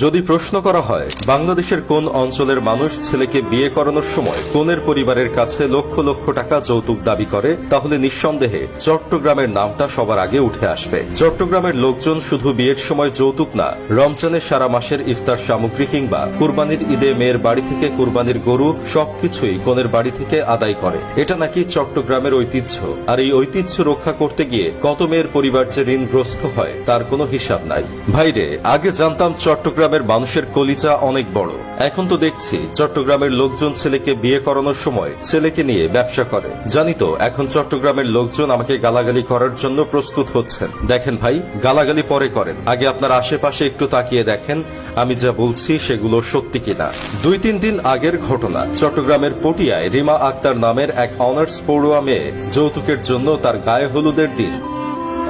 যদি প্রশ্ন করা হয় বাংলাদেশের কোন অঞ্চলের মানুষ ছেলেকে বিয়ে করানোর সময় কনের পরিবারের কাছে লক্ষ লক্ষ টাকা যৌতুক দাবি করে, তাহলে নিঃসন্দেহে চট্টগ্রামের নামটা সবার আগে উঠে আসবে। চট্টগ্রামের লোকজন শুধু বিয়ের সময় যৌতুক না, রমজানের সারা মাসের ইফতার সামগ্রী কিংবা কুরবানির ঈদে মেয়ের বাড়ি থেকে কুরবানির গরু সবকিছুই কনের বাড়ি থেকে আদায় করে। এটা নাকি চট্টগ্রামের ঐতিহ্য। আর এই ঐতিহ্য রক্ষা করতে গিয়ে কত মেয়ের পরিবার যে ঋণগ্রস্ত হয় তার কোনো হিসাব নাই। ভাইরে, আগে জানতাম চট্টগ্রামের মানুষের কলিজা অনেক বড়, এখন তো দেখছি চট্টগ্রামের লোকজন ছেলেকে বিয়ে করানোর সময় ছেলেকে নিয়ে ব্যবসা করে। জানি তো এখন চট্টগ্রামের লোকজন আমাকে গালাগালি করার জন্য প্রস্তুত হচ্ছেন। দেখেন ভাই, গালাগালি পরে করেন, আগে আপনার আশেপাশে একটু তাকিয়ে দেখেন আমি যা বলছি সেগুলো সত্যি কিনা। 2-3 দিন আগের ঘটনা, চট্টগ্রামের পটিয়ায় রিমা আক্তার নামের এক অনার্স পড়ুয়া মেয়ে যৌতুকের জন্য তার গায়ে হলুদের দিন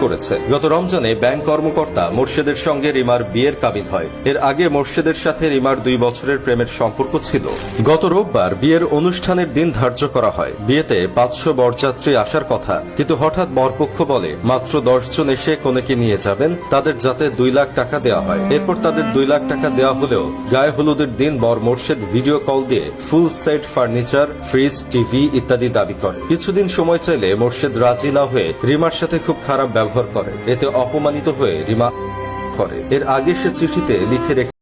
করেছে। গত রমজানে ব্যাংক কর্মকর্তা মোর্শেদের সঙ্গে রিমার বিয়ের কাবিন হয়। এর আগে মোর্শেদের সাথে রিমার 2 বছরের প্রেমের সম্পর্ক ছিল। গত রোববার বিয়ের অনুষ্ঠানের দিন ধার্য করা হয়। বিয়েতে 500 বরযাত্রী আসার কথা, কিন্তু হঠাৎ বরপক্ষ বলে মাত্র 10 জন এসে কনেকে নিয়ে যাবেন, তাদের যাতে 2 লাখ টাকা দেওয়া হয়। এরপর তাদের 2 লাখ টাকা দেওয়া হলেও গায়ে হলুদের দিন বর মোর্শেদ ভিডিও কল দিয়ে full set furniture, fridge, TV ইত্যাদি দাবি করে। কিছুদিন সময় চাইলে মোর্শেদ রাজি না হয়ে রিমার সাথে খুব খারাপ ব্যবহার করে। এতে অপমানিত হয়ে রিমা করে। এর আগে সে চিঠিতে লিখে রেখে